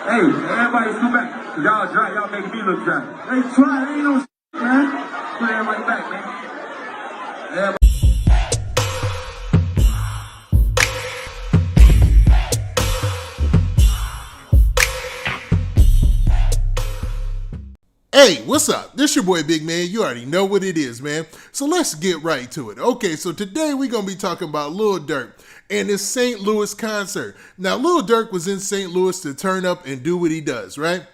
Hey, everybody scoot back. Cause y'all dry. Y'all making me look dry. Hey, try. Ain't no shit, man. Put everybody back, man. Everybody. Hey, what's up? This your boy Big Man. You already know what it is, man. So let's get right to it. Okay, so today we're going to be talking about Lil Durk and his St. Louis concert. Now, Lil Durk was in St. Louis to turn up and do what he does, right?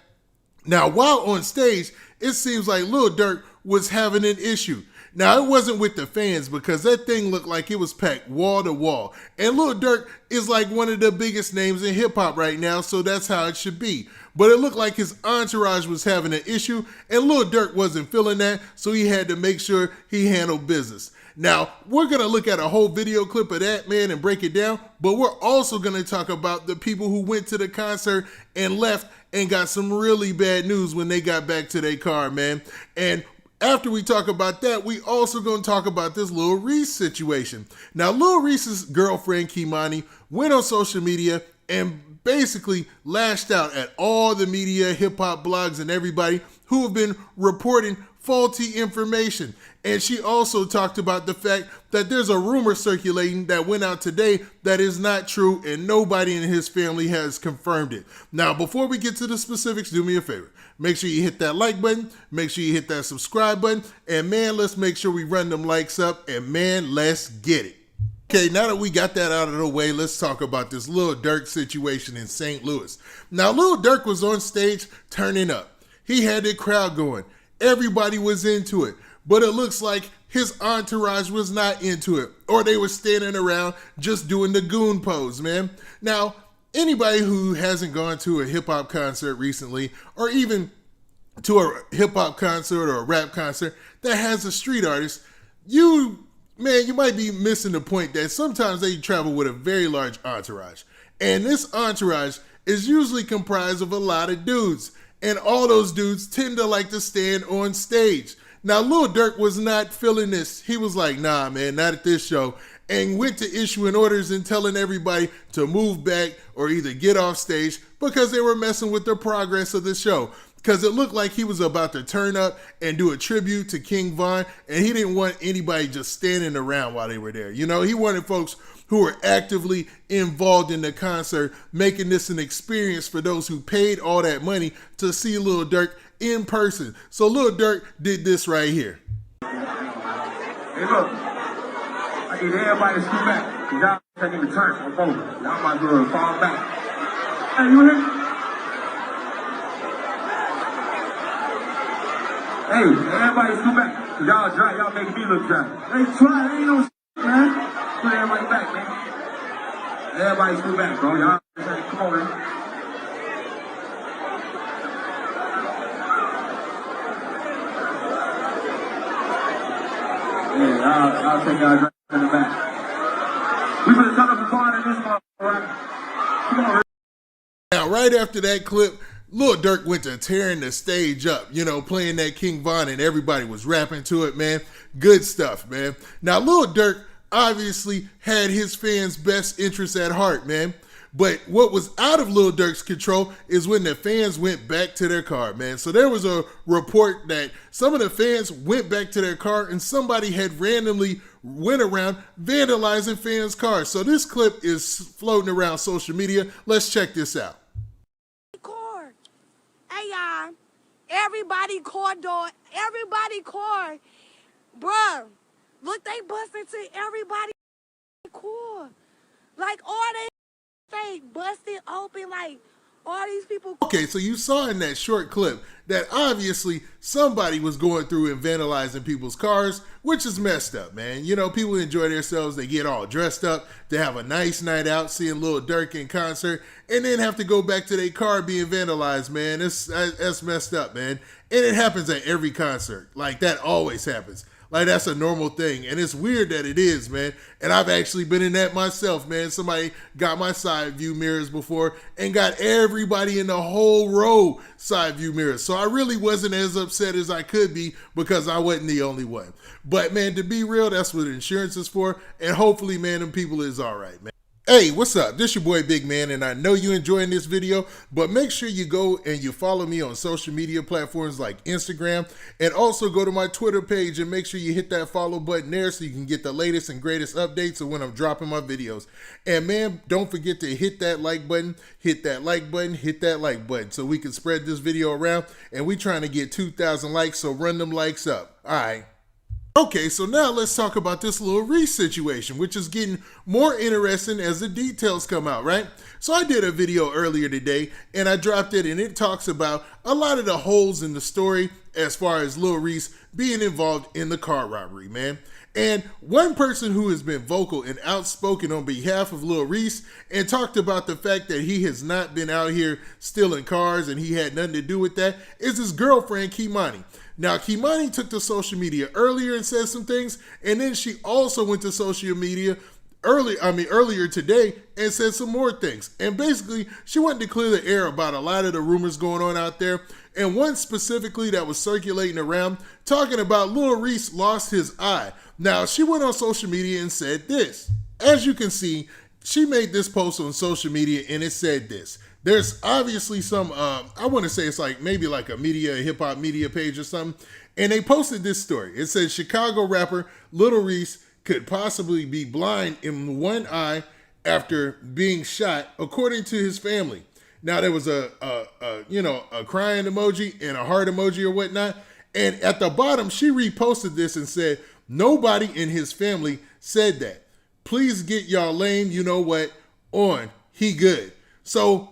Now, while on stage, it seems like Lil Durk was having an issue. Now, it wasn't with the fans because that thing looked like it was packed wall to wall. And Lil Durk is like one of the biggest names in hip hop right now, so that's how it should be. But it looked like his entourage was having an issue, and Lil Durk wasn't feeling that, so he had to make sure he handled business. Now, we're going to look at a whole video clip of that, man, and break it down, but we're also going to talk about the people who went to the concert and left and got some really bad news when they got back to their car, man. And after we talk about that, we also going to talk about this Lil Reese situation. Now, Lil Reese's girlfriend, Kimani, went on social media and basically lashed out at all the media, hip-hop blogs, and everybody who have been reporting faulty information. And she also talked about the fact that there's a rumor circulating that went out today that is not true, and nobody in his family has confirmed it. Now, before we get to the specifics, do me a favor. Make sure you hit that like button, make sure you hit that subscribe button, and man, let's make sure we run them likes up, and man, let's get it. Okay, now that we got that out of the way, let's talk about this Lil Durk situation in St. Louis. Now, Lil Durk was on stage turning up. He had the crowd going. Everybody was into it. But it looks like his entourage was not into it, or they were standing around just doing the goon pose, man. Now, anybody who hasn't gone to a hip-hop concert recently, or even to a hip-hop concert or a rap concert that has a street artist, you might be missing the point that sometimes they travel with a very large entourage. And this entourage is usually comprised of a lot of dudes. And all those dudes tend to like to stand on stage. Now, Lil Durk was not feeling this. He was like, nah, man, not at this show. And went to issuing orders and telling everybody to move back or either get off stage because they were messing with the progress of the show. Because it looked like he was about to turn up and do a tribute to King Von, and he didn't want anybody just standing around while they were there. You know, he wanted folks who were actively involved in the concert, making this an experience for those who paid all that money to see Lil Durk in person. So Lil Durk did this right here. Hey, look. I need everybody to scoot back. Cause y'all taking the turn for a moment. Y'all might be able to fall back. Hey, you hear? Hey, everybody scoot back. Cause y'all dry. Y'all making me look dry. Hey, try. Ain't no shit, man. Put everybody back, man. Everybody scoot back, bro. Y'all, come on, man. Yeah, I'll take y'all in the back. We finna cut up a part in this motherfucker, right? Come on, Rick. Now, right after that clip, Lil Durk went to tearing the stage up, you know, playing that King Von, and everybody was rapping to it, man. Good stuff, man. Now, Lil Durk obviously had his fans' best interests at heart, man. But what was out of Lil Durk's control is when the fans went back to their car, man. So there was a report that some of the fans went back to their car and somebody had randomly went around vandalizing fans' cars. So this clip is floating around social media. Let's check this out. Hey, y'all. Everybody car door. Everybody car. Bruh. Look, they busted to everybody car. Like, all they busted open, like, all these people. Okay, so you saw in that short clip that obviously somebody was going through and vandalizing people's cars, which is messed up, man. You know, people enjoy themselves. They get all dressed up. They have a nice night out seeing Lil Durk in concert and then have to go back to their car being vandalized, man. That's messed up, man. And it happens at every concert. Like, that always happens. Like, that's a normal thing. And it's weird that it is, man. And I've actually been in that myself, man. Somebody got my side view mirrors before and got everybody in the whole row side view mirrors. So I really wasn't as upset as I could be because I wasn't the only one. But, man, to be real, that's what insurance is for. And hopefully, man, them people is all right, man. Hey, what's up? This your boy Big Man, and I know you enjoying this video, but make sure you go and you follow me on social media platforms like Instagram, and also go to my Twitter page and make sure you hit that follow button there so you can get the latest and greatest updates of when I'm dropping my videos. And man, don't forget to hit that like button, hit that like button, hit that like button so we can spread this video around, and we trying to get 2,000 likes, so run them likes up. All right. Okay, so now let's talk about this little Reese situation, which is getting more interesting as the details come out, right? So I did a video earlier today, and I dropped it, and it talks about a lot of the holes in the story as far as Lil Reese being involved in the car robbery, man. And one person who has been vocal and outspoken on behalf of Lil Reese and talked about the fact that he has not been out here stealing cars and he had nothing to do with that is his girlfriend, Kimani. Now, Kimani took to social media earlier and said some things, and then she also went to social media earlier today and said some more things. And basically, she wanted to clear the air about a lot of the rumors going on out there. And one specifically that was circulating around, talking about Lil Reese lost his eye. Now, she went on social media and said this. As you can see, she made this post on social media and it said this. There's obviously some, I want to say it's like maybe like a hip hop media page or something. And they posted this story. It says Chicago rapper Lil Reese could possibly be blind in one eye after being shot, according to his family. Now there was a crying emoji and a heart emoji or whatnot. And at the bottom, she reposted this and said, nobody in his family said that. Please get y'all lame, you know what, on. He good. So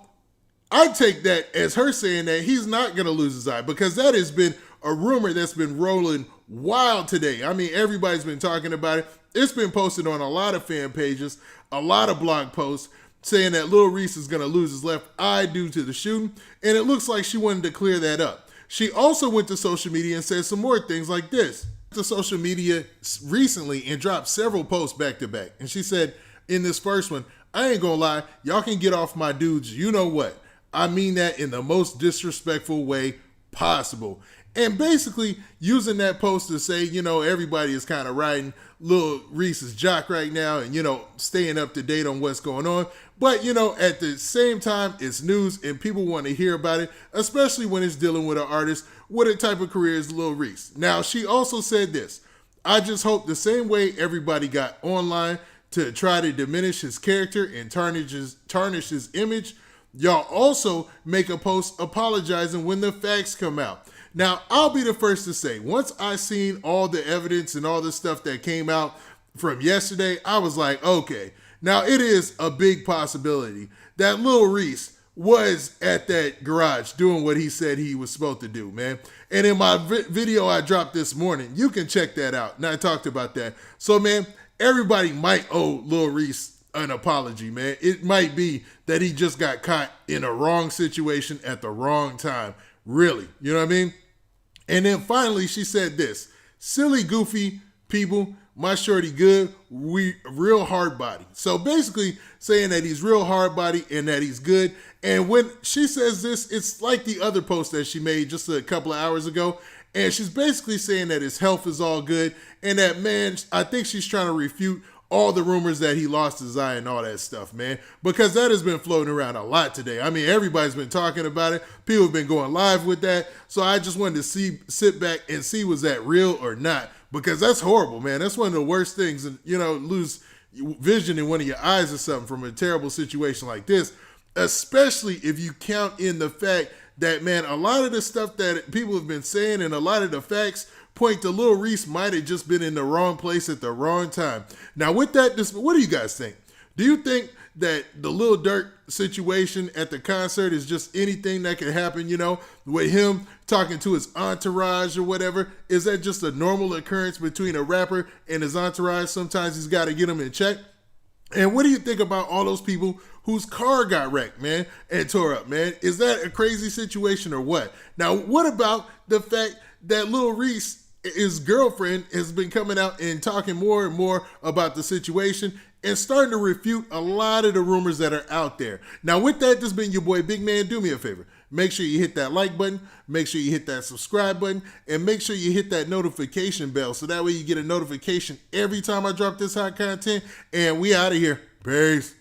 I take that as her saying that he's not going to lose his eye, because that has been a rumor that's been rolling wild today. I mean, everybody's been talking about it. It's been posted on a lot of fan pages, a lot of blog posts saying that Lil Reese is going to lose his left eye due to the shooting, and it looks like she wanted to clear that up. She also went to social media and said some more things like this. To social media recently and dropped several posts back to back. And she said in this first one, I ain't gonna lie, y'all can get off my dudes, you know what? I mean that in the most disrespectful way possible. And basically using that post to say, everybody is kind of riding Lil Reese's jock right now and, staying up to date on what's going on. But, at the same time, it's news and people want to hear about it, especially when it's dealing with an artist with a type of career as Lil Reese. Now, she also said this, I just hope the same way everybody got online to try to diminish his character and tarnish his image, y'all also make a post apologizing when the facts come out. Now, I'll be the first to say, once I seen all the evidence and all the stuff that came out from yesterday, I was like, okay, now it is a big possibility that Lil Reese was at that garage doing what he said he was supposed to do, man. And in my video I dropped this morning, you can check that out. And I talked about that. So, man, everybody might owe Lil Reese an apology, man. It might be that he just got caught in a wrong situation at the wrong time. Really, you know what I mean? And then finally, she said this, silly, goofy people, my shorty good, we real hard body. So basically saying that he's real hard body and that he's good. And when she says this, it's like the other post that she made just a couple of hours ago. And she's basically saying that his health is all good. And that, man, I think she's trying to refute all the rumors that he lost his eye and all that stuff, man, because that has been floating around a lot today. I mean, everybody's been talking about it. People have been going live with that. So I just wanted to sit back and see, was that real or not? Because that's horrible, man. That's one of the worst things. And, lose vision in one of your eyes or something from a terrible situation like this, especially if you count in the fact that, man, a lot of the stuff that people have been saying and a lot of the facts point to Lil Reese might have just been in the wrong place at the wrong time. Now, with that, what do you guys think? Do you think that the Lil Durk situation at the concert is just anything that could happen, with him talking to his entourage or whatever? Is that just a normal occurrence between a rapper and his entourage? Sometimes he's got to get them in check. And what do you think about all those people whose car got wrecked, man, and tore up, man? Is that a crazy situation or what? Now, what about the fact that Lil Reese, his girlfriend, has been coming out and talking more and more about the situation and starting to refute a lot of the rumors that are out there. Now, with that, this has been your boy Big Man. Do me a favor. Make sure you hit that like button, make sure you hit that subscribe button, and make sure you hit that notification bell so that way you get a notification every time I drop this hot content. And we out of here. Peace.